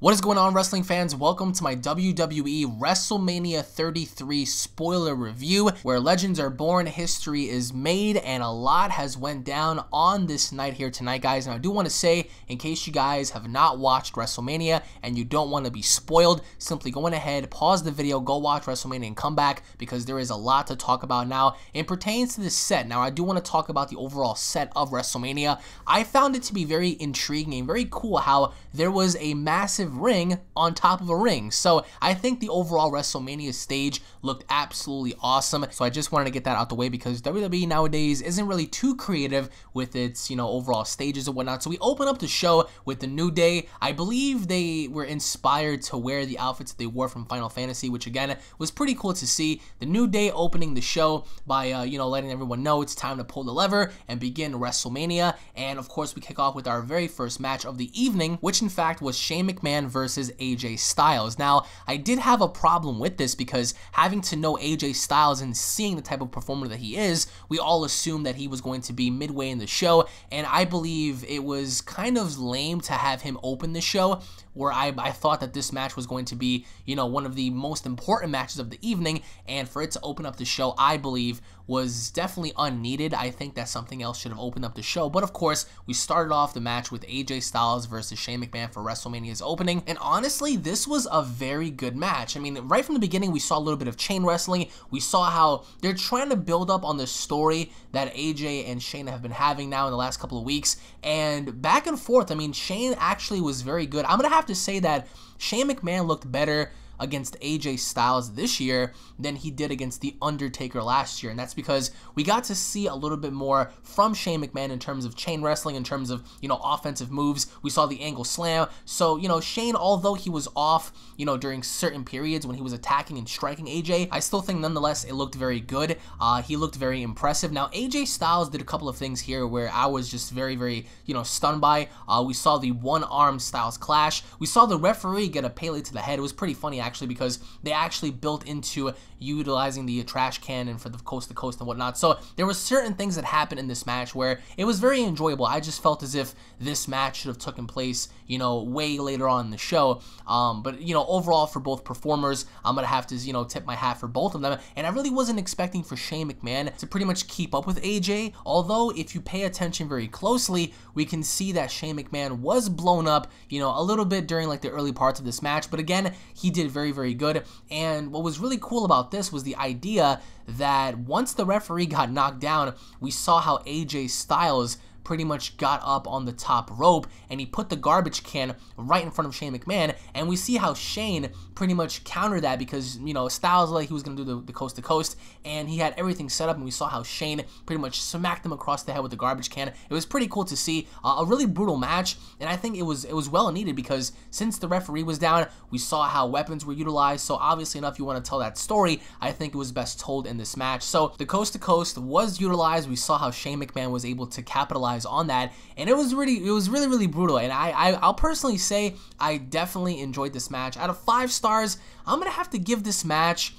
What is going on, wrestling fans? Welcome to my WWE WrestleMania 33 spoiler review, where legends are born, history is made, and a lot has went down on this night here tonight, guys. And I do want to say, in case you guys have not watched WrestleMania and you don't want to be spoiled, simply go ahead, pause the video, go watch WrestleMania and come back, because there is a lot to talk about now. It pertains to the set. Now, I do want to talk about the overall set of WrestleMania. I found it to be very intriguing and very cool how there was a massive ring on top of a ring. So I think the overall WrestleMania stage looked absolutely awesome. So I just wanted to get that out the way, because WWE nowadays isn't really too creative with its, overall stages and whatnot. So we open up the show with the New Day. I believe they were inspired to wear the outfits that they wore from Final Fantasy, which again was pretty cool to see. The New Day opening the show by letting everyone know it's time to pull the lever and begin WrestleMania. And of course, we kick off with our very first match of the evening, which in fact was Shane McMahon versus AJ Styles. Now, I did have a problem with this, because having to know AJ Styles and seeing the type of performer that he is, we all assumed that he was going to be midway in the show, and I believe it was kind of lame to have him open the show, where I thought that this match was going to be, one of the most important matches of the evening, and for it to open up the show, I believe, was definitely unneeded. I think that something else should have opened up the show, but of course, we started off the match with AJ Styles versus Shane McMahon for WrestleMania's opening, and honestly, this was a very good match. I mean, right from the beginning, we saw a little bit of chain wrestling. We saw how they're trying to build up on the story that AJ and Shane have been having now in the last couple of weeks, and back and forth. I mean, Shane actually was very good. I'm gonna have to say that Shane McMahon looked better against AJ Styles this year than he did against The Undertaker last year, and that's because we got to see a little bit more from Shane McMahon in terms of chain wrestling, in terms of, offensive moves. We saw the angle slam. So, Shane, although he was off, during certain periods when he was attacking and striking AJ, I still think nonetheless it looked very good. He looked very impressive. Now, AJ Styles did a couple of things here where I was just very, very, stunned by. We saw the one-arm Styles clash. We saw the referee get a Pele to the head. It was pretty funny, actually, because they actually built into utilizing the trash can and for the coast to coast and whatnot. So there were certain things that happened in this match where it was very enjoyable. I just felt as if this match should have taken place, way later on in the show. But overall, for both performers, I'm gonna have to, tip my hat for both of them. And I really wasn't expecting for Shane McMahon to pretty much keep up with AJ. Although, if you pay attention very closely, we can see that Shane McMahon was blown up, a little bit during like the early parts of this match. But again, he did very, very good. And what was really cool about this was the idea that once the referee got knocked down, we saw how AJ Styles pretty much got up on the top rope and he put the garbage can right in front of Shane McMahon, and we see how Shane pretty much countered that, because Styles like he was gonna do the coast to coast, and he had everything set up, and we saw how Shane pretty much smacked him across the head with the garbage can. It was pretty cool to see a really brutal match, and I think it was well needed, because since the referee was down, we saw how weapons were utilized. So obviously enough, you want to tell that story, I think it was best told in this match. So the coast to coast was utilized. We saw how Shane McMahon was able to capitalize on that, and it was really brutal. And I'll personally say I definitely enjoyed this match. Out of 5 stars, I'm gonna have to give this match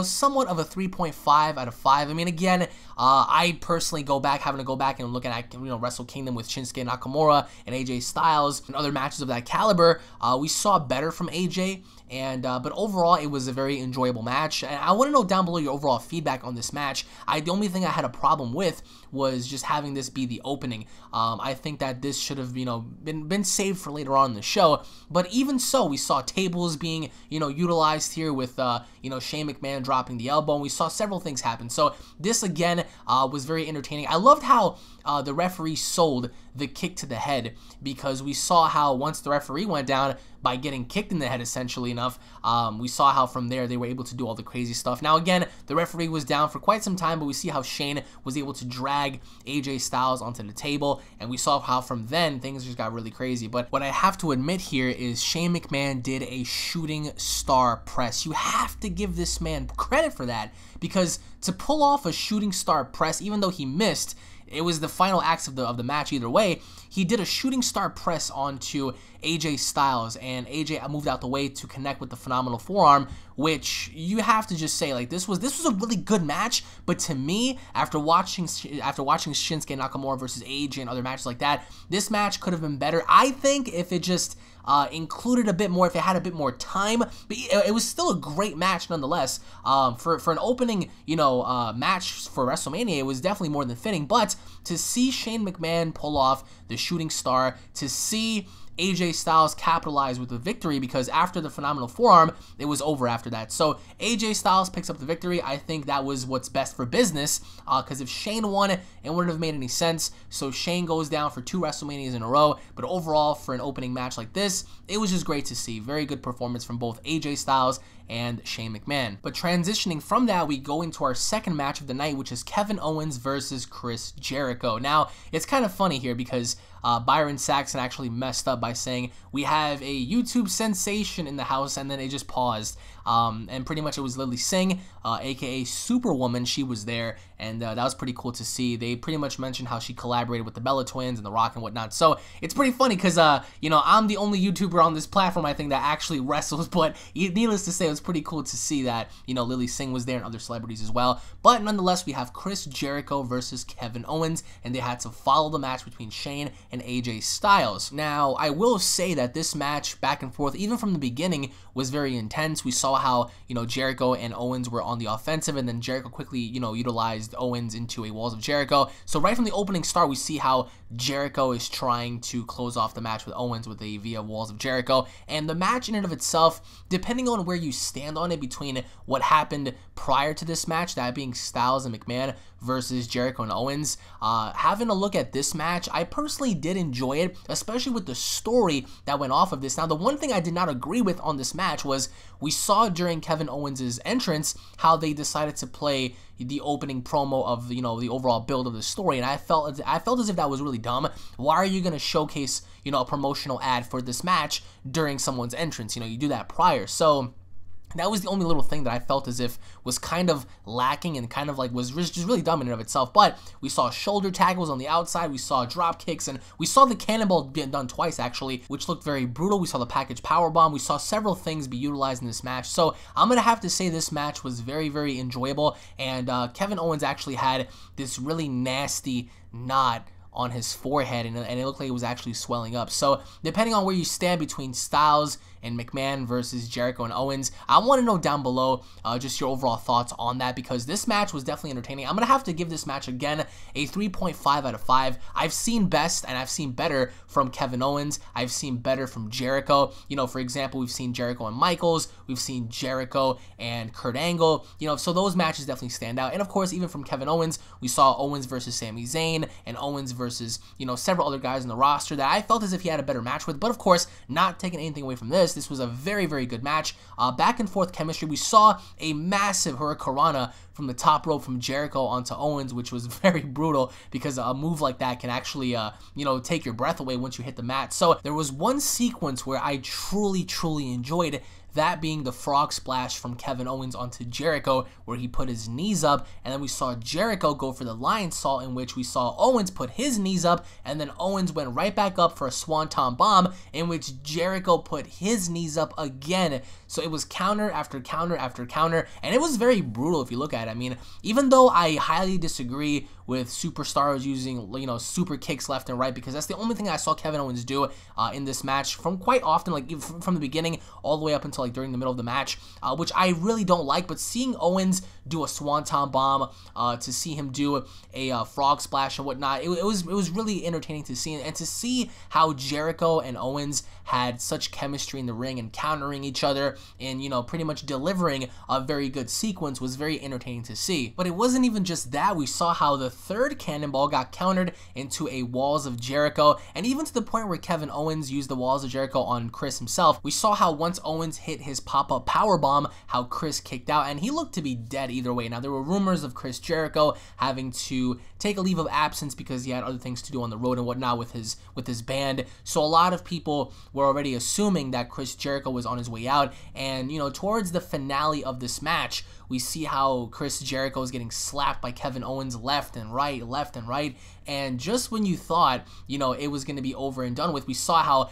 somewhat of a 3.5 out of 5. I mean, again, I personally having to go back and look at, Wrestle Kingdom with Shinsuke Nakamura and AJ Styles and other matches of that caliber. We saw better from AJ, and but overall, it was a very enjoyable match. And I want to know down below your overall feedback on this match. The only thing I had a problem with was just having this be the opening. I think that this should have, been saved for later on in the show. But even so, we saw tables being, utilized here with, Shane McMahon dropping the elbow, and we saw several things happen. So this again was very entertaining. I loved how the referee sold the kick to the head, because we saw how once the referee went down by getting kicked in the head, essentially enough, we saw how from there they were able to do all the crazy stuff. Now again, the referee was down for quite some time, but we see how Shane was able to drag AJ Styles onto the table, and we saw how from then things just got really crazy. But what I have to admit here is Shane McMahon did a shooting star press. You have to give this man credit for that, because to pull off a shooting star press, even though he missed, it was the final acts of the match either way. He did a shooting star press onto AJ Styles, and AJ moved out the way to connect with the phenomenal forearm, which you have to just say, like, this was a really good match. But to me, after watching Shinsuke Nakamura versus AJ and other matches like that, this match could have been better. I think if it just included a bit more, if it had a bit more time. But it was still a great match nonetheless. For an opening, match for WrestleMania, it was definitely more than fitting. But to see Shane McMahon pull off the shooting star, to see AJ Styles capitalized with the victory, because after the phenomenal forearm, it was over after that. So AJ Styles picks up the victory. I think that was what's best for business, because if Shane won, it wouldn't have made any sense. So Shane goes down for 2 WrestleManias in a row. But overall, for an opening match like this, it was just great to see. Very good performance from both AJ Styles and Shane McMahon. But transitioning from that, we go into our second match of the night, which is Kevin Owens versus Chris Jericho. Now, it's kind of funny here because Byron Saxon actually messed up by saying we have a YouTube sensation in the house, and then it just paused. And pretty much it was Lily Singh, aka Superwoman. She was there, and that was pretty cool to see. They pretty much mentioned how she collaborated with the Bella Twins and The Rock and whatnot. So it's pretty funny because, I'm the only YouTuber on this platform, I think, that actually wrestles. But needless to say, it was pretty cool to see that, Lily Singh was there and other celebrities as well. But nonetheless, we have Chris Jericho versus Kevin Owens, and they had to follow the match between Shane and AJ Styles. Now, I will say that this match, back and forth, even from the beginning, was very intense. We saw how, Jericho and Owens were on the offensive, and then Jericho quickly, utilized Owens into a Walls of Jericho. So right from the opening start, we see how Jericho is trying to close off the match with Owens with a via Walls of Jericho. And the match in and of itself, depending on where you stand on it between what happened prior to this match, that being Styles and McMahon versus Jericho and Owens, having a look at this match, I personally did enjoy it, especially with the story that went off of this. Now, the one thing I did not agree with on this match was we saw during Kevin Owens' entrance how they decided to play the opening promo of the overall build of the story, and I felt as if that was really dumb. Why are you going to showcase a promotional ad for this match during someone's entrance? You do that prior. So that was the only little thing that I felt as if was kind of lacking and kind of like was just really dumb in and of itself. But we saw shoulder tackles on the outside, we saw drop kicks, and we saw the cannonball get done twice actually, which looked very brutal. We saw the package powerbomb. We saw several things be utilized in this match. So I'm gonna have to say this match was very, very enjoyable. And Kevin Owens actually had this really nasty knot on his forehead, and it looked like it was actually swelling up. So depending on where you stand between Styles and McMahon versus Jericho and Owens, I want to know down below just your overall thoughts on that, because this match was definitely entertaining. I'm going to have to give this match, again, a 3.5 out of 5. I've seen best and I've seen better from Kevin Owens. I've seen better from Jericho. For example, we've seen Jericho and Michaels. We've seen Jericho and Kurt Angle. So those matches definitely stand out. And of course, even from Kevin Owens, we saw Owens versus Sami Zayn and Owens versus, several other guys in the roster that I felt as if he had a better match with. But of course, not taking anything away from this, this was a very, very good match. Back and forth chemistry. We saw a massive hurricanrana from the top rope from Jericho onto Owens, which was very brutal because a move like that can actually, take your breath away once you hit the mat. So there was one sequence where I truly, truly enjoyed, that being the frog splash from Kevin Owens onto Jericho, where he put his knees up, and then we saw Jericho go for the lion salt, in which we saw Owens put his knees up, and then Owens went right back up for a swanton bomb, in which Jericho put his knees up again. So it was counter after counter after counter, and it was very brutal if you look at it. I mean, even though I highly disagree with superstars using, super kicks left and right, because that's the only thing I saw Kevin Owens do in this match from quite often, like from the beginning all the way up until like during the middle of the match, which I really don't like. But seeing Owens do a swanton bomb, to see him do a frog splash and whatnot, it was really entertaining to see, and to see how Jericho and Owens had such chemistry in the ring and countering each other and, pretty much delivering a very good sequence was very entertaining to see. But it wasn't even just that. We saw how the third cannonball got countered into a Walls of Jericho, and even to the point where Kevin Owens used the Walls of Jericho on Chris himself. We saw how once Owens hit his pop-up powerbomb, how Chris kicked out, and he looked to be dead either way. Now, there were rumors of Chris Jericho having to take a leave of absence because he had other things to do on the road and whatnot with his band. So a lot of people were already assuming that Chris Jericho was on his way out. And, towards the finale of this match, we see how Chris Jericho is getting slapped by Kevin Owens left and right, and just when you thought, it was going to be over and done with, we saw how,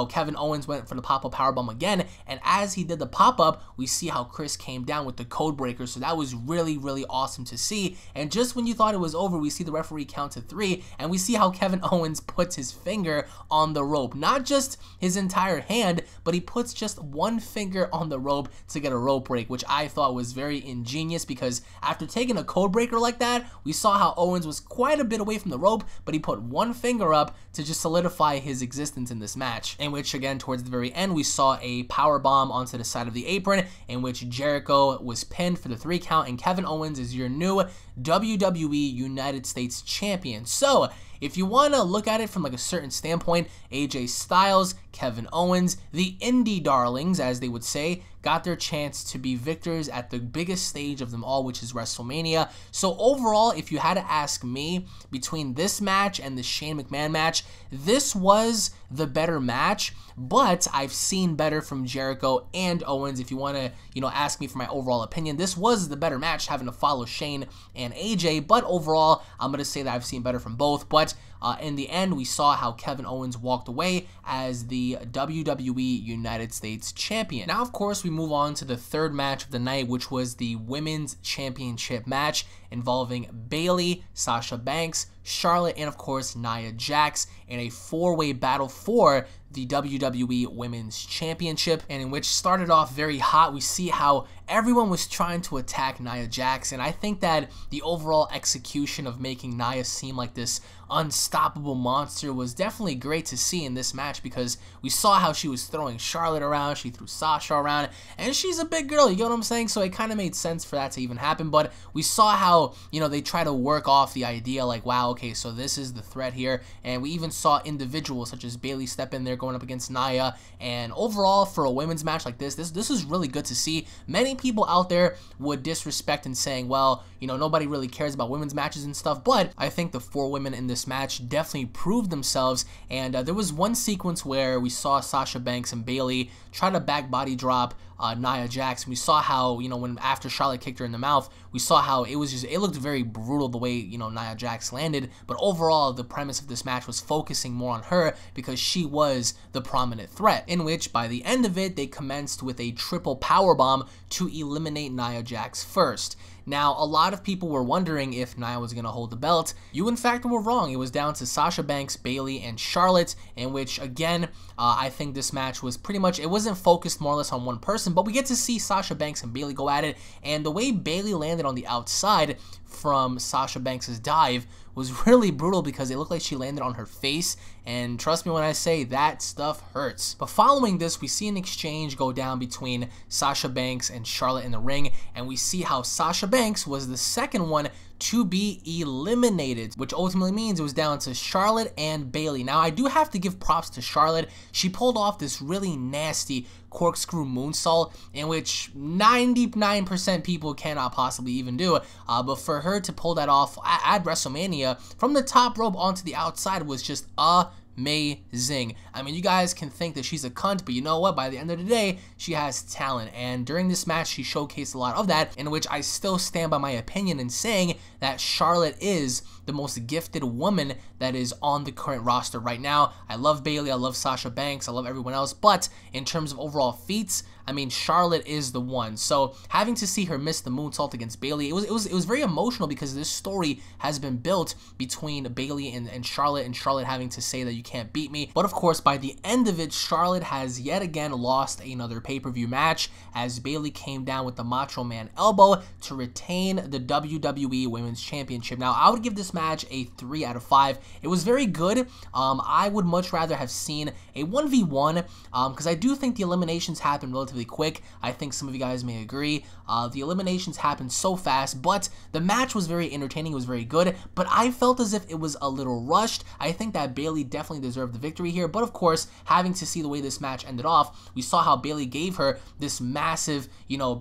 Kevin Owens went for the pop-up powerbomb again, and as he did the pop-up, we see how Chris came down with the code breaker, so that was really, really awesome to see. And just when you thought it was over, we see the referee count to 3, and we see how Kevin Owens puts his finger on the rope. Not just his entire hand, but he puts just one finger on the rope to get a rope break, which I thought was very ingenious, because after taking a code breaker like that, we saw how Owens was quite a bit away from the rope, but he put one finger up to just solidify his existence in this match, in which again towards the very end we saw a power bomb onto the side of the apron, in which Jericho was pinned for the 3 count, and Kevin Owens is your new WWE United States Champion. So if you want to look at it from like a certain standpoint, AJ Styles, Kevin Owens, the indie darlings, as they would say, got their chance to be victors at the biggest stage of them all, which is WrestleMania. So overall, if you had to ask me, between this match and the Shane McMahon match, this was the better match, but I've seen better from Jericho and Owens. If you want to, ask me for my overall opinion, this was the better match, having to follow Shane and AJ, but overall, I'm going to say that I've seen better from both. But in the end, we saw how Kevin Owens walked away as the WWE United States Champion. Now, of course, we move on to the third match of the night, which was the Women's Championship match involving Bayley, Sasha Banks, Charlotte, and of course Nia Jax in a 4-way battle for the WWE Women's Championship, and in which started off very hot. We see how everyone was trying to attack Nia Jax, and I think that the overall execution of making Nia seem like this unstoppable monster was definitely great to see in this match, because we saw how she was throwing Charlotte around, she threw Sasha around, and she's a big girl, you get what I'm saying? So it kind of made sense for that to even happen. But we saw how, they try to work off the idea like, wow, okay, so this is the threat here, and we even saw individuals such as Bayley step in there going up against Nia. And overall, for a women's match like this is really good to see. Many people out there would disrespect and saying, well, nobody really cares about women's matches and stuff, but I think the 4 women in this match definitely proved themselves. And there was one sequence where we saw Sasha Banks and Bayley try to back body drop Nia Jax, and we saw how, when after Charlotte kicked her in the mouth, we saw how it looked very brutal the way, Nia Jax landed. But overall, the premise of this match was focusing more on her, because she was the prominent threat, in which by the end of it, they commenced with a triple powerbomb to eliminate Nia Jax first. Now, a lot of people were wondering if Nia was going to hold the belt. You, in fact, were wrong. It was down to Sasha Banks, Bayley, and Charlotte, in which, again, I think this match was pretty much, it wasn't focused more or less on one person, but we get to see Sasha Banks and Bayley go at it, and the way Bayley landed on the outside from Sasha Banks' dive was really brutal, because it looked like she landed on her face, and trust me when I say that stuff hurts. But following this, we see an exchange go down between Sasha Banks and Charlotte in the ring, and we see how Sasha Banks was the second one to be eliminated, which ultimately means it was down to Charlotte and Bayley. Now, I do have to give props to Charlotte. She pulled off this really nasty corkscrew moonsault, in which 99% people cannot possibly even do. But for her to pull that off at WrestleMania from the top rope onto the outside was just amazing. I mean, you guys can think that she's a cunt, but you know what? By the end of the day, she has talent. And during this match, she showcased a lot of that, in which I still stand by my opinion in saying that Charlotte is the most gifted woman that is on the current roster right now. I love Bayley, I love Sasha Banks, I love everyone else, but in terms of overall feats, I mean, Charlotte is the one. So having to see her miss the moonsault against Bayley, it was very emotional, because this story has been built between Bayley and Charlotte having to say that you can't beat me. But of course, by the end of it, Charlotte has yet again lost another pay-per-view match, as Bayley came down with the Macho Man elbow to retain the WWE Women's Championship. Now, I would give this match a 3 out of 5. It was very good. I would much rather have seen a 1v1, because I do think the eliminations happened relatively quick. I think some of you guys may agree. The eliminations happened so fast, but the match was very entertaining. It was very good, but I felt as if it was a little rushed. I think that Bayley definitely deserved the victory here, but of course, having to see the way this match ended off, we saw how Bayley gave her this massive,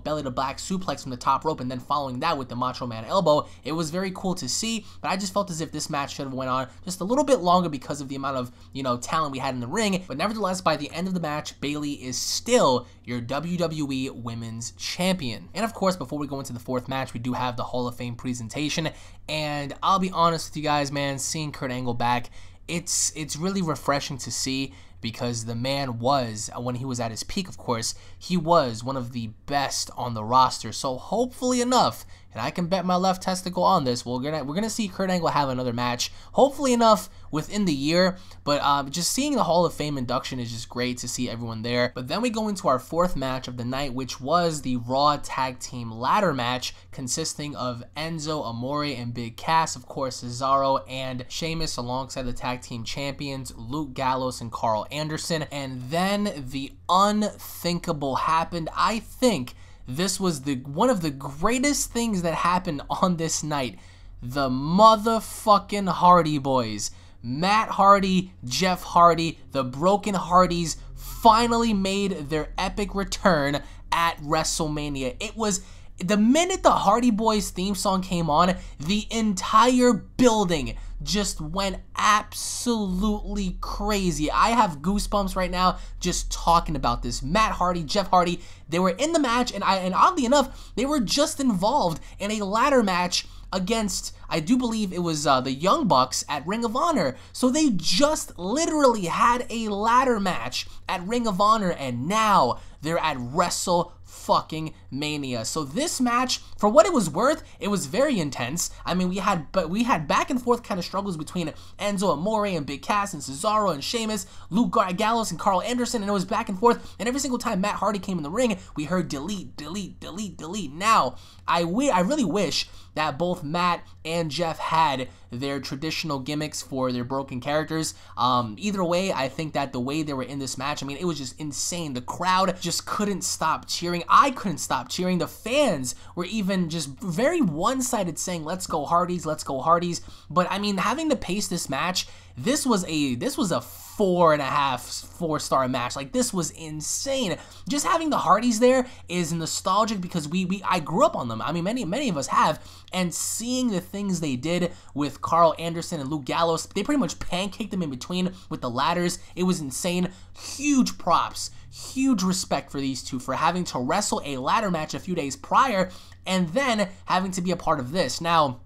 belly to back suplex from the top rope, and then following that with the Macho Man elbow. It was very cool to see, but I just felt as if this match should have went on just a little bit longer because of the amount of, talent we had in the ring. But nevertheless, by the end of the match, Bayley is still your WWE Women's Champion. And of course, before we go into the fourth match, we do have the Hall of Fame presentation, and I'll be honest with you guys, man, seeing Kurt Angle back, it's really refreshing to see, because the man was, when he was at his peak, of course, he was one of the best on the roster. So hopefully enough, and I can bet my left testicle on this, we're gonna see Kurt Angle have another match, hopefully enough within the year. But just seeing the Hall of Fame induction is just great to see everyone there. But then we go into our fourth match of the night, which was the Raw Tag Team Ladder match, consisting of Enzo Amore and Big Cass, of course Cesaro and Sheamus, alongside the tag team champions Luke Gallows and Carl Anderson. And then the unthinkable happened. I think this was one of the greatest things that happened on this night. The motherfucking Hardy Boys, Matt Hardy, Jeff Hardy, the Broken Hardys, finally made their epic return at WrestleMania. It was the minute the Hardy Boys theme song came on, the entire building just went absolutely crazy. I have goosebumps right now just talking about this. Matt Hardy, Jeff Hardy, they were in the match, and oddly enough, they were just involved in a ladder match against, I do believe it was the Young Bucks at Ring of Honor. So they just literally had a ladder match at Ring of Honor, and now they're at WrestleMania. So this match, for what it was worth, it was very intense. I mean, we had back and forth kind of struggles between Enzo Amore and Big Cass and Cesaro and Sheamus, Luke Gallows and Carl Anderson, and it was back and forth. And every single time Matt Hardy came in the ring, we heard delete, delete, delete, delete. Now, I really wish that both Matt and Jeff had their traditional gimmicks for their broken characters. Either way, I think that the way they were in this match, I mean, it was just insane. The crowd just couldn't stop cheering. I couldn't stop cheering. The fans were even just very one-sided, saying, "Let's go Hardys, let's go Hardys." But I mean, having to pace this match, this was a 4.5, 4-star match. Like, this was insane. Just having the Hardys there is nostalgic because I grew up on them. I mean, many of us have. And seeing the things they did with Carl Anderson and Luke Gallows, they pretty much pancaked them in between with the ladders. It was insane. Huge props, huge respect for these two for having to wrestle a ladder match a few days prior and then having to be a part of this. Now,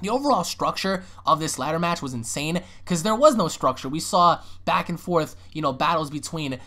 the overall structure of this ladder match was insane because there was no structure. We saw back and forth, battles between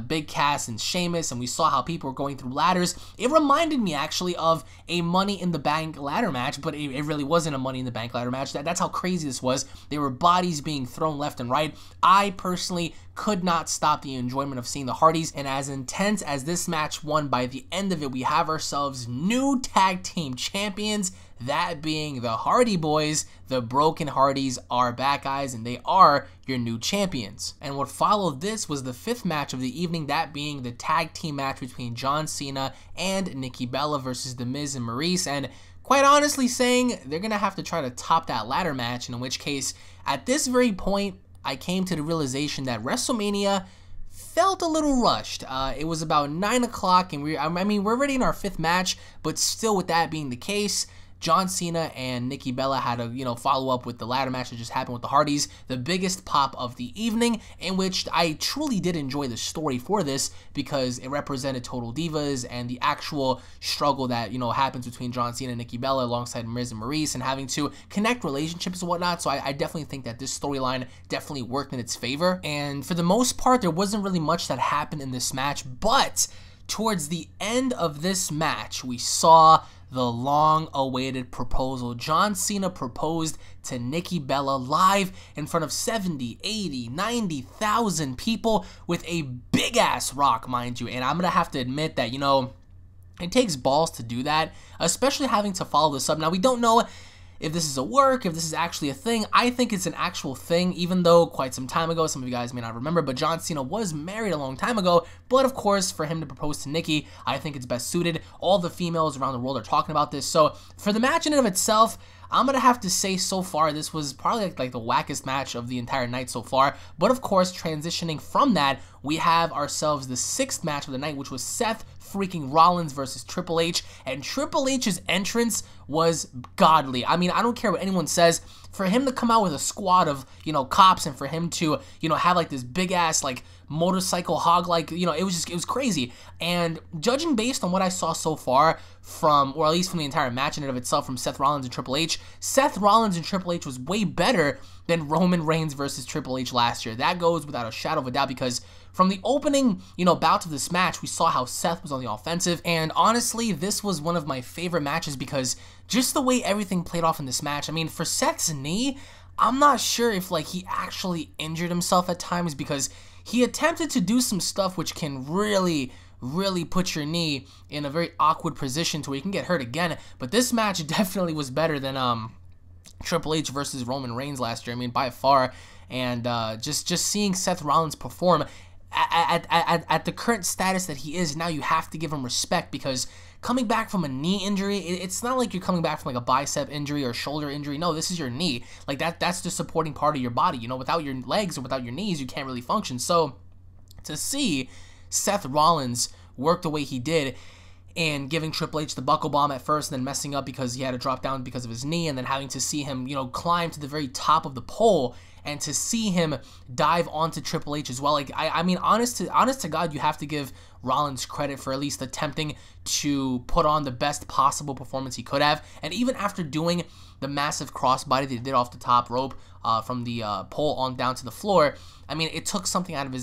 Big Cass and Sheamus, and we saw how people were going through ladders. It reminded me actually of a Money in the Bank ladder match, but it really wasn't a Money in the Bank ladder match. That's how crazy this was. There were bodies being thrown left and right. I personally could not stop the enjoyment of seeing the Hardys, and as intense as this match won, by the end of it, we have ourselves new tag team champions, that being the Hardy Boys. The Broken Hardys are back, guys, and they are your new champions. And what followed this was the fifth match of the evening, that being the tag team match between John Cena and Nikki Bella versus The Miz and Maurice. And quite honestly saying, they're going to have to try to top that ladder match, in which case, at this very point, I came to the realization that WrestleMania felt a little rushed. It was about 9 o'clock, and we're already in our fifth match, but still, with that being the case, John Cena and Nikki Bella had to, follow up with the ladder match that just happened with the Hardys, the biggest pop of the evening, in which I truly did enjoy the story for this because it represented Total Divas and the actual struggle that, happens between John Cena and Nikki Bella alongside Miz and Maurice and having to connect relationships and whatnot. So I definitely think that this storyline definitely worked in its favor. And for the most part, there wasn't really much that happened in this match, but towards the end of this match, we saw the long-awaited proposal. John Cena proposed to Nikki Bella live in front of 70, 80, 90,000 people with a big-ass rock, mind you. And I'm going to have to admit that, it takes balls to do that, especially having to follow this up. Now, we don't know if this is a work, if this is actually a thing. I think it's an actual thing, even though quite some time ago, some of you guys may not remember, but John Cena was married a long time ago. But of course, for him to propose to Nikki, I think it's best suited. All the females around the world are talking about this. So for the match in and of itself, I'm going to have to say so far, this was probably like the wackest match of the entire night so far. But of course, transitioning from that, we have ourselves the sixth match of the night, which was Seth freaking Rollins versus Triple H. And Triple H's entrance was godly. I mean, I don't care what anyone says, for him to come out with a squad of, you know, cops, and for him to, you know, have like this big ass like motorcycle hog, like, you know, it was crazy. And judging based on what I saw so far from, or at least from the entire match in and of itself, from Seth Rollins and Triple H, Seth Rollins and Triple H was way better than Roman Reigns versus Triple H last year. That goes without a shadow of a doubt, because from the opening, you know, bout of this match, we saw how Seth was on the offensive, and honestly, this was one of my favorite matches because just the way everything played off in this match. I mean, for Seth's knee, I'm not sure if like he actually injured himself at times, because he attempted to do some stuff which can really put your knee in a very awkward position to where you can get hurt again. But this match definitely was better than Triple H versus Roman Reigns last year. I mean, by far. And just seeing Seth Rollins perform at the current status that he is now, you have to give him respect, because coming back from a knee injury, it's not like you're coming back from like a bicep injury or shoulder injury. No, this is your knee. Like that's the supporting part of your body. You know, without your legs or without your knees, you can't really function. So to see Seth Rollins work the way he did, and giving Triple H the buckle bomb at first, and then messing up because he had to drop down because of his knee, and then having to see him, you know, climb to the very top of the pole, and to see him dive onto Triple H as well. Like, I mean, honest to God, you have to give Rollins credit for at least attempting to put on the best possible performance he could have. And even after doing the massive crossbody that he did off the top rope from the pole on down to the floor, I mean, it took something out of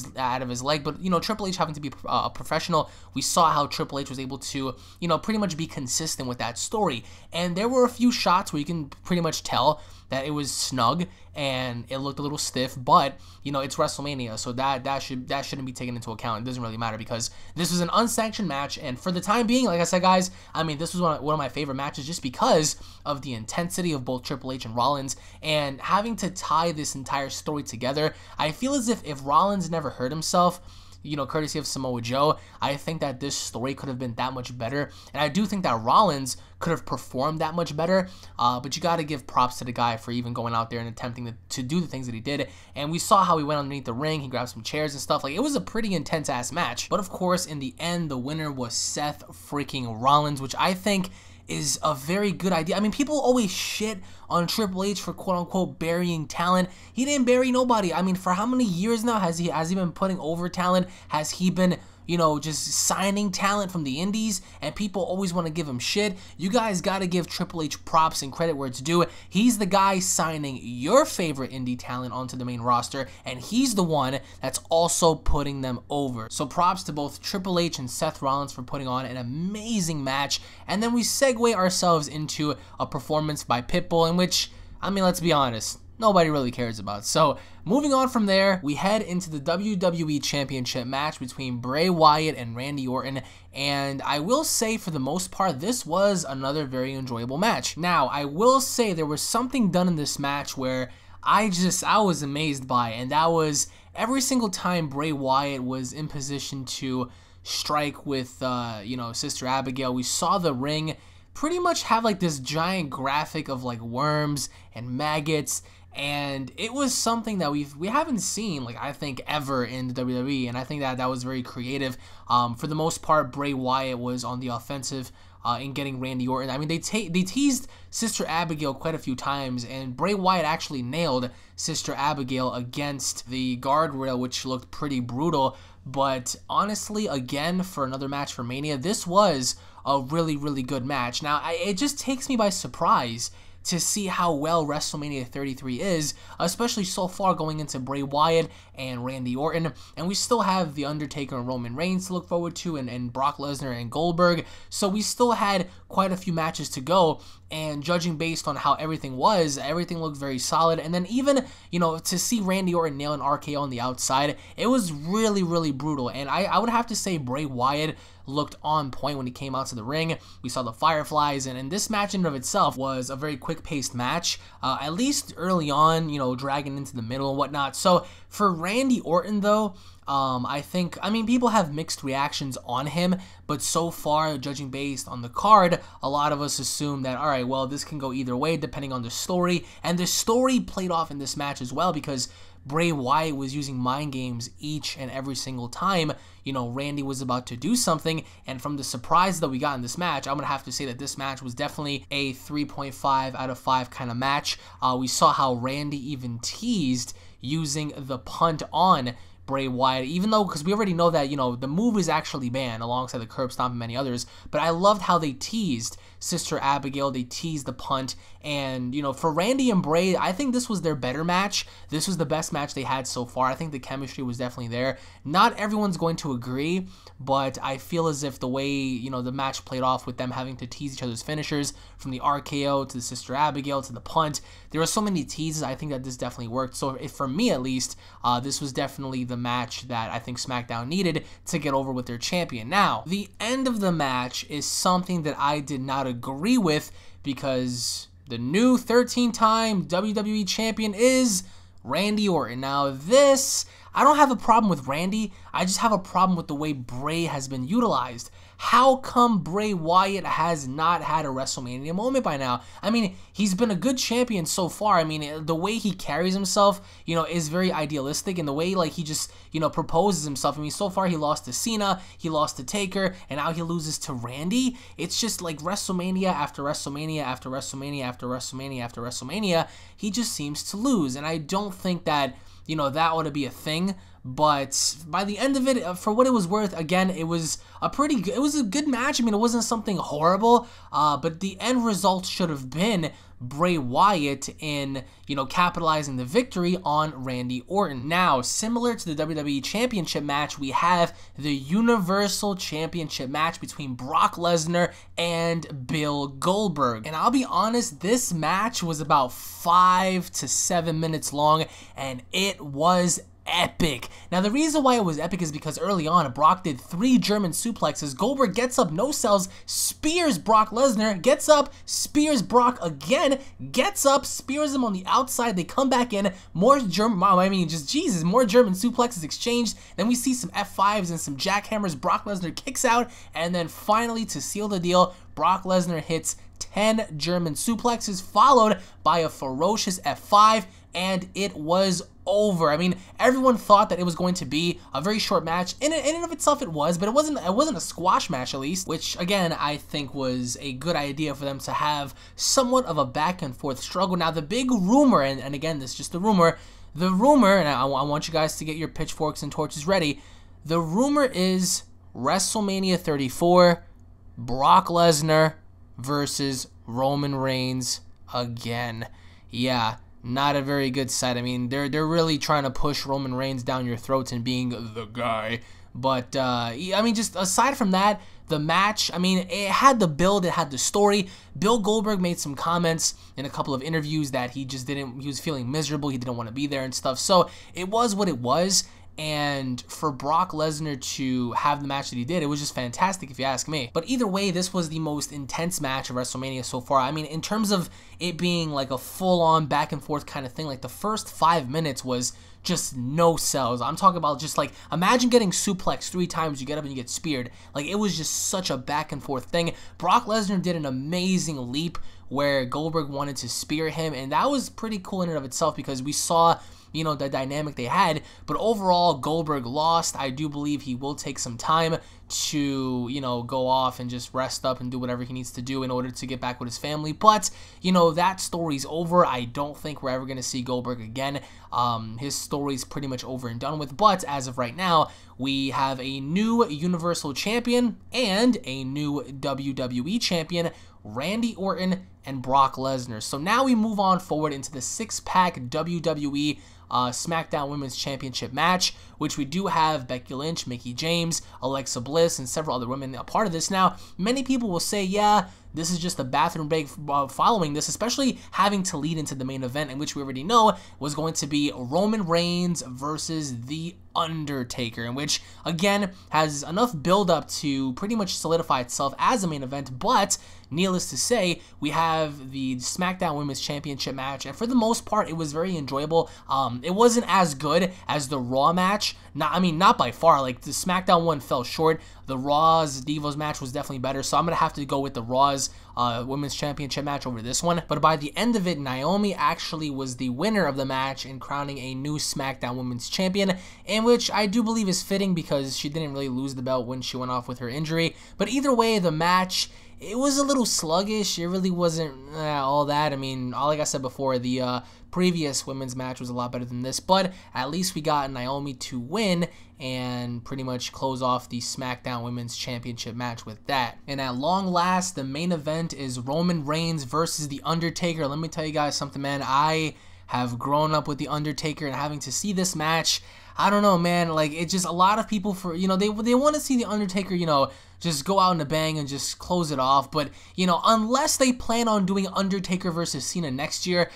his leg. But, you know, Triple H having to be a professional, we saw how Triple H was able to, you know, pretty much be consistent with that story. And there were a few shots where you can pretty much tell that it was snug and it looked a little stiff, but, you know, it's WrestleMania, so that shouldn't be taken into account. It doesn't really matter, because this was an unsanctioned match, and for the time being, like I said, guys, I mean, this was one of my favorite matches just because of the intensity of both Triple H and Rollins, and having to tie this entire story together. I feel as if Rollins never hurt himself, you know, courtesy of Samoa Joe, I think that this story could have been that much better, and I do think that Rollins could have performed that much better, but you got to give props to the guy for even going out there and attempting to do the things that he did. And we saw how he went underneath the ring, he grabbed some chairs and stuff. Like, it was a pretty intense ass match. But of course, in the end, the winner was Seth freaking Rollins, which I think is a very good idea. I mean, people always shit on Triple H for quote-unquote burying talent. He didn't bury nobody. I mean, for how many years now has he been putting over talent? Has he been, you know, just signing talent from the indies, and people always want to give him shit? You guys got to give Triple H props and credit where it's due. He's the guy signing your favorite indie talent onto the main roster, and he's the one that's also putting them over. So props to both Triple H and Seth Rollins for putting on an amazing match. And then we segue ourselves into a performance by Pitbull, in which, I mean, let's be honest, nobody really cares about. So moving on from there, we head into the WWE Championship match between Bray Wyatt and Randy Orton, and I will say, for the most part, this was another very enjoyable match. Now, I will say there was something done in this match where I was amazed by, and that was every single time Bray Wyatt was in position to strike with, you know, Sister Abigail, we saw the ring pretty much have like this giant graphic of like worms and maggots, and it was something that we haven't seen, like, I think, ever in the WWE, and I think that was very creative. For the most part, Bray Wyatt was on the offensive in getting Randy Orton. I mean, they teased Sister Abigail quite a few times, and Bray Wyatt actually nailed Sister Abigail against the guardrail, which looked pretty brutal. But honestly, again, for another match for Mania, this was a really good match. Now, it just takes me by surprise to see how well WrestleMania 33 is, especially so far going into Bray Wyatt and Randy Orton. And we still have The Undertaker and Roman Reigns to look forward to, and Brock Lesnar and Goldberg. So we still had quite a few matches to go, and judging based on how everything was, everything looked very solid. And then even, you know, to see Randy Orton nail an RKO on the outside, it was really brutal. And I would have to say Bray Wyatt looked on point when he came out to the ring. We saw the Fireflies, and this match in and of itself was a very quick-paced match, at least early on, you know, dragging into the middle and whatnot. So for Randy Orton, though, I mean, people have mixed reactions on him, but so far, judging based on the card, a lot of us assume that, all right, well, this can go either way depending on the story, and the story played off in this match as well, because Bray Wyatt was using mind games each and every single time, you know, Randy was about to do something, and from the surprise that we got in this match, I'm gonna have to say that this match was definitely a 3.5 out of 5 kind of match. We saw how Randy even teased using the punt on Bray Wyatt, even though, because we already know that, you know, the move is actually banned alongside the curb stomp and many others, but I loved how they teased Sister Abigail, they teased the punt, and, you know, for Randy and Bray, I think this was their better match. This was the best match they had so far. I think the chemistry was definitely there. Not everyone's going to agree, but I feel as if the way, you know, the match played off with them having to tease each other's finishers, from the RKO to the Sister Abigail to the punt, there were so many teases. I think that this definitely worked. So if, for me at least, this was definitely the match that I think SmackDown needed to get over with their champion. Now, the end of the match is something that I did not agree with, because the new 13-time WWE champion is Randy Orton. Now this, I don't have a problem with Randy, I just have a problem with the way Bray has been utilized. How come Bray Wyatt has not had a WrestleMania moment by now? I mean, he's been a good champion so far. I mean, the way he carries himself, you know, is very idealistic, and the way, like, he just, you know, proposes himself. I mean, so far he lost to Cena, he lost to Taker, and now he loses to Randy. It's just like WrestleMania after WrestleMania after WrestleMania after WrestleMania after WrestleMania, he just seems to lose, and I don't think that, you know, that ought to be a thing. But by the end of it, for what it was worth, again, it was a good match. I mean, it wasn't something horrible, but the end result should have been Bray Wyatt in, you know, capitalizing the victory on Randy Orton. Now, similar to the WWE Championship match, we have the Universal Championship match between Brock Lesnar and Bill Goldberg. And I'll be honest, this match was about 5 to 7 minutes long, and it was epic. Now, the reason why it was epic is because early on, Brock did 3 German suplexes. Goldberg gets up, no sells, spears Brock Lesnar, gets up, spears Brock again, gets up, spears him on the outside. They come back in, more German, more German suplexes exchanged. Then we see some F5s and some jackhammers. Brock Lesnar kicks out, and then finally, to seal the deal, Brock Lesnar hits 10 German suplexes, followed by a ferocious F5, and it was over. I mean, everyone thought that it was going to be a very short match. In and of itself, it was, but it wasn't a squash match, at least, which again I think was a good idea for them to have somewhat of a back and forth struggle. Now, the big rumor, and again, this is just a rumor. The rumor, and I want you guys to get your pitchforks and torches ready. The rumor is WrestleMania 34, Brock Lesnar versus Roman Reigns again. Yeah, not a very good sight. I mean, they're really trying to push Roman Reigns down your throats and being the guy. But, I mean, just aside from that, the match, I mean, it had the build, it had the story. Bill Goldberg made some comments in a couple of interviews that he was feeling miserable, he didn't want to be there and stuff. So, it was what it was. And for Brock Lesnar to have the match that he did, it was just fantastic if you ask me. But either way, this was the most intense match of WrestleMania so far. I mean, in terms of it being like a full-on back and forth kind of thing, like the first 5 minutes was just no sells. I'm talking about just like, imagine getting suplexed 3 times, you get up and you get speared. Like, it was just such a back and forth thing. Brock Lesnar did an amazing leap where Goldberg wanted to spear him, and that was pretty cool in and of itself because we saw, you know, the dynamic they had. But overall, Goldberg lost. I do believe he will take some time to, you know, go off and just rest up and do whatever he needs to do in order to get back with his family. But, you know, that story's over. I don't think we're ever going to see Goldberg again. His story's pretty much over and done with. But as of right now, we have a new Universal Champion and a new WWE Champion, Randy Orton and Brock Lesnar. So now we move on forward into the 6-pack WWE SmackDown Women's Championship match, which we do have Becky Lynch, Mickie James, Alexa Bliss, and several other women a part of this. Now, many people will say, yeah, this is just a bathroom break following this, especially having to lead into the main event, in which we already know was going to be Roman Reigns versus The Undertaker, in which, again, has enough build-up to pretty much solidify itself as a main event. But needless to say, we have the SmackDown Women's Championship match, and for the most part, it was very enjoyable. It wasn't as good as the Raw match. Not by far. Like, the SmackDown one fell short. the Raw's Divas match was definitely better, so I'm going to have to go with the Raw's Women's Championship match over this one. But by the end of it, Naomi actually was the winner of the match in crowning a new SmackDown Women's Champion, in which I do believe is fitting because she didn't really lose the belt when she went off with her injury. But either way, the match, it was a little sluggish. It really wasn't all that. I mean, like I said before, the previous women's match was a lot better than this, but at least we got Naomi to win and pretty much close off the SmackDown Women's Championship match with that. And at long last, the main event is Roman Reigns versus The Undertaker. Let me tell you guys something, man. I have grown up with The Undertaker, and having to see this match, I don't know, man, like, it's just a lot of people, for, you know, they want to see The Undertaker, you know, just go out in a bang and just close it off. But, you know, unless they plan on doing Undertaker versus Cena next year,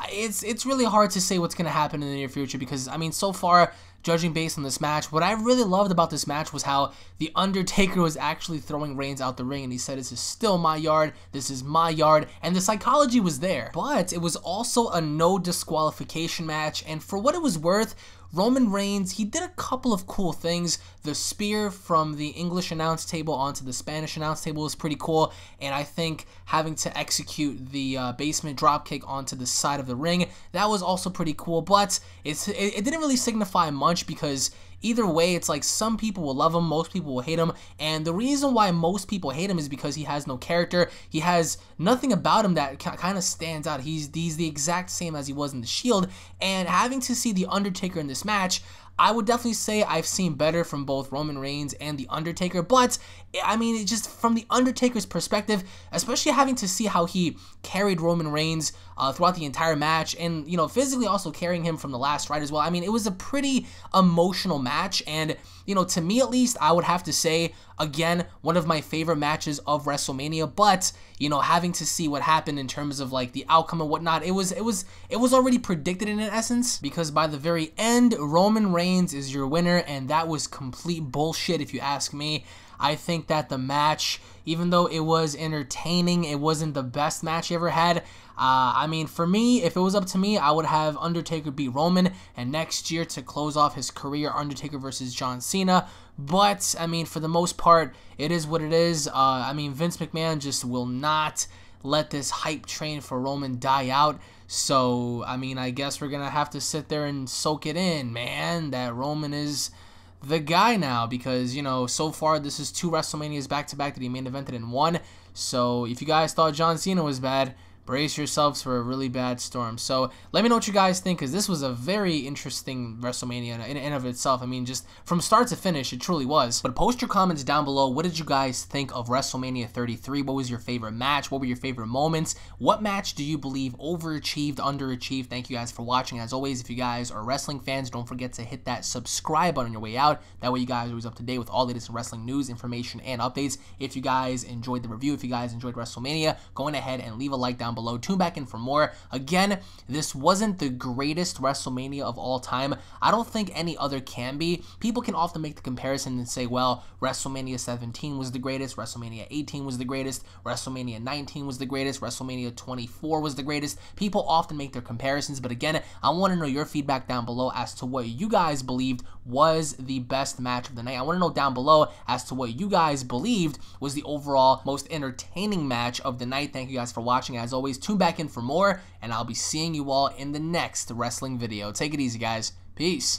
it's really hard to say what's going to happen in the near future, because, I mean, so far, judging based on this match, what I really loved about this match was how The Undertaker was actually throwing Reigns out the ring, and he said, "This is still my yard, this is my yard," and the psychology was there. But it was also a no disqualification match, and for what it was worth, Roman Reigns, he did a couple of cool things. The spear from the English announce table onto the Spanish announce table was pretty cool, and I think having to execute the basement dropkick onto the side of the ring, that was also pretty cool. But it didn't really signify much, because either way, it's like some people will love him, most people will hate him, and the reason why most people hate him is because he has no character. He has nothing about him that kind of stands out. He's the exact same as he was in The Shield, and having to see The Undertaker in this match, I would definitely say I've seen better from both Roman Reigns and The Undertaker. But, I mean, it just from The Undertaker's perspective, especially having to see how he carried Roman Reigns throughout the entire match, and, you know, physically also carrying him from the last ride as well. I mean, it was a pretty emotional match, and, you know, to me at least, I would have to say, again, one of my favorite matches of WrestleMania. But, you know, having to see what happened in terms of like the outcome and whatnot, it was already predicted in essence, because by the very end, Roman Reigns is your winner, and that was complete bullshit if you ask me. I think that the match, even though it was entertaining, it wasn't the best match he ever had. I mean, for me, if it was up to me, I would have Undertaker beat Roman, and next year to close off his career, Undertaker versus John Cena. But, I mean, for the most part, it is what it is. I mean, Vince McMahon just will not let this hype train for Roman die out. So, I mean, I guess we're going to have to sit there and soak it in, man, that Roman is the guy now, because, you know, so far this is 2 WrestleManias back-to-back that he main evented in one. So, if you guys thought John Cena was bad, brace yourselves for a really bad storm. So let me know what you guys think, because this was a very interesting WrestleMania in and of itself. I mean, just from start to finish, it truly was. But post your comments down below. What did you guys think of WrestleMania 33? What was your favorite match? What were your favorite moments? What match do you believe overachieved, underachieved? Thank you guys for watching. As always, if you guys are wrestling fans, don't forget to hit that subscribe button on your way out. That way you guys are always up to date with all the latest wrestling news, information, and updates. If you guys enjoyed the review, if you guys enjoyed WrestleMania, go ahead and leave a like down below. Tune back in for more. Again, this wasn't the greatest WrestleMania of all time. I don't think any other can be. People can often make the comparison and say, well, WrestleMania 17 was the greatest, WrestleMania 18 was the greatest, WrestleMania 19 was the greatest, WrestleMania 24 was the greatest. People often make their comparisons, but again, I want to know your feedback down below as to what you guys believed was the best match of the night. I want to know down below as to what you guys believed was the overall most entertaining match of the night. Thank you guys for watching. As always, tune back in for more, and I'll be seeing you all in the next wrestling video. Take it easy, guys. Peace.